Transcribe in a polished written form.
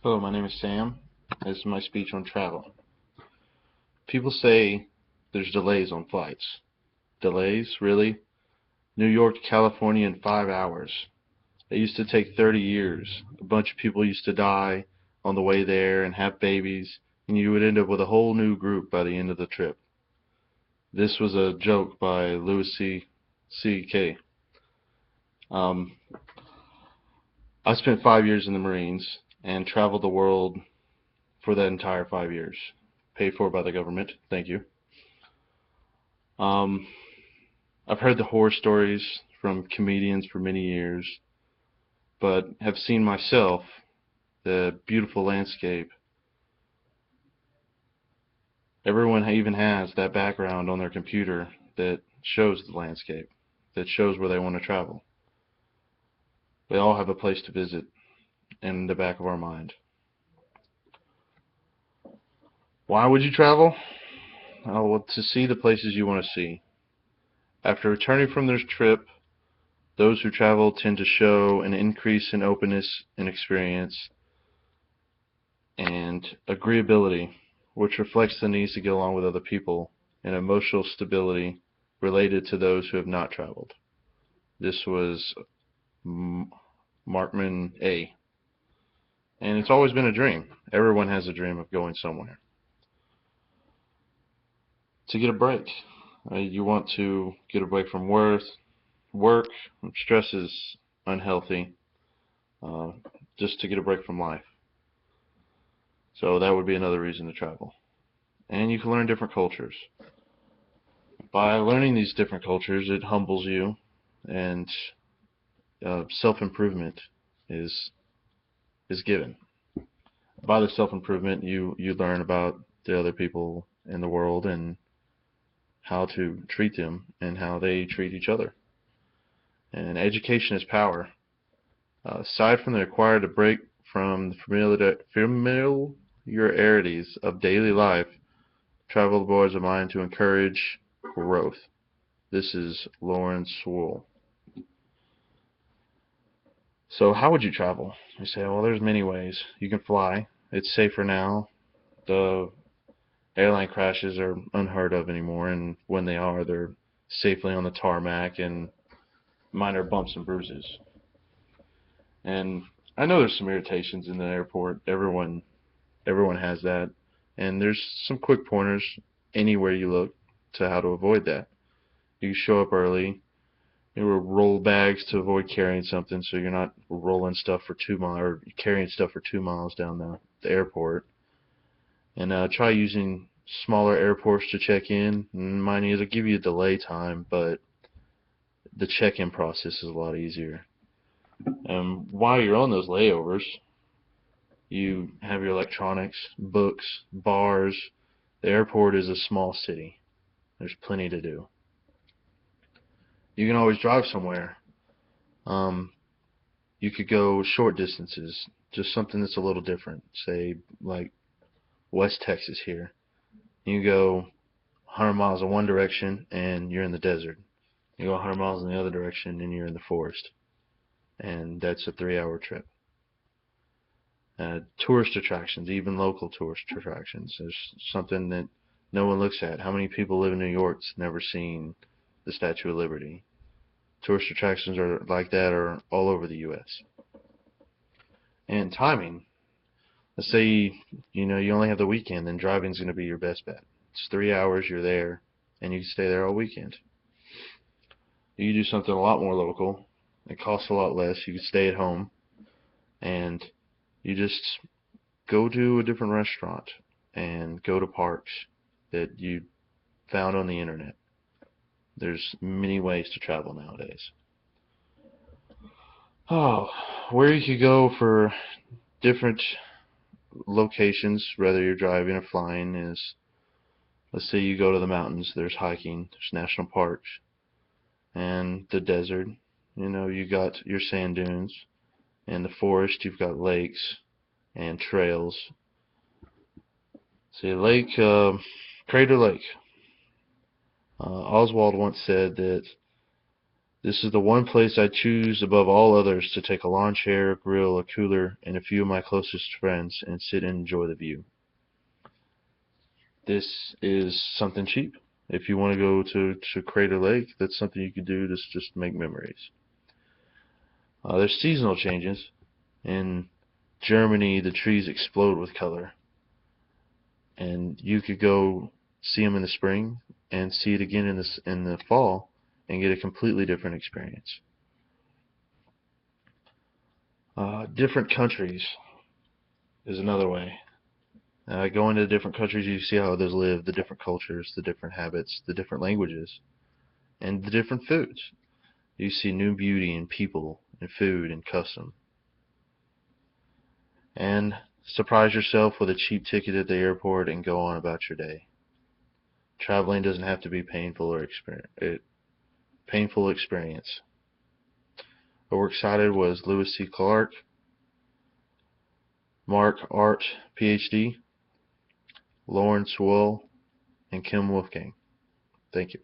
Hello, my name is Sam. This is my speech on travel. People say there's delays on flights. Delays? Really? New York to California in 5 hours. It used to take 30 years. A bunch of people used to die on the way there and have babies, and you would end up with a whole new group by the end of the trip. This was a joke by Louis C.K. Um, I spent 5 years in the Marines and traveled the world for that entire 5 years. Paid for by the government. Thank you. Um, I've heard the horror stories from comedians for many years, but have seen myself the beautiful landscape. Everyone even has that background on their computer that shows the landscape, that shows where they want to travel. We all have a place to visit in the back of our mind. Why would you travel? Well, to see the places you want to see. After returning from their trip, those who travel tend to show an increase in openness and experience and agreeability, which reflects the needs to get along with other people, and emotional stability related to those who have not traveled. This was Markman A. And it's always been a dream. Everyone has a dream of going somewhere. To get a break. You want to get a break from work, stress is unhealthy, uh, just to get a break from life. So that would be another reason to travel. And you can learn different cultures. By learning these different cultures, it humbles you, and self-improvement is given. By the self-improvement, you learn about the other people in the world and how to treat them and how they treat each other. And education is power. Aside from the required to break from the familiarities of daily life, travel boards a mind to encourage growth. This is Lawrence Swole. So how would you travel? You say, well, there's many ways. You can fly. It's safer now. The airline crashes are unheard of anymore, and when they are, they're safely on the tarmac and minor bumps and bruises. And I know there's some irritations in the airport. Everyone has that. And there's some quick pointers anywhere you look to how to avoid that. You show up early. You roll bags to avoid carrying something, so you're not rolling stuff for 2 miles or carrying stuff for 2 miles down the airport. And try using smaller airports to check in. Mind you, it'll give you a delay time, but the check-in process is a lot easier. While you're on those layovers, you have your electronics, books, bars. The airport is a small city. There's plenty to do. You can always drive somewhere. Um, you could go short distances, just something that's a little different. Say, like West Texas here. You go 100 miles in one direction and you're in the desert. You go 100 miles in the other direction and you're in the forest. And that's a 3-hour trip. Tourist attractions, even local tourist attractions, is something that no one looks at. How many people live in New York that's never seen the Statue of Liberty? Tourist attractions are like that are all over the U.S. And timing. Let's say you only have the weekend, then driving's going to be your best bet. It's 3 hours, you're there, and you can stay there all weekend. You can do something a lot more local. It costs a lot less. You can stay at home, and you just go to a different restaurant and go to parks that you found on the internet. There's many ways to travel nowadays. Oh, where you could go for different locations, whether you're driving or flying, is, let's say you go to the mountains, there's hiking, there's national parks, and the desert. You got your sand dunes. In the forest, you've got lakes and trails. See, Crater Lake. Oswald once said that This is the one place I choose above all others to take a lawn chair, grill, a cooler, and a few of my closest friends and sit and enjoy the view. This is something cheap. If you want to go to Crater Lake, that's something you could do to just make memories. There's seasonal changes. In Germany, the trees explode with color, and you could go see them in the spring and see it again in the fall and get a completely different experience. Different countries is another way. Going to different countries, you see how others live, the different cultures, the different habits, the different languages, and the different foods. You see new beauty in people, in food, and custom. And surprise yourself with a cheap ticket at the airport and go on about your day. Traveling doesn't have to be painful experience. What we're excited was Lewis C. Clark, Mark Art, PhD, Lauren Swell, and Kim Wolfgang. Thank you.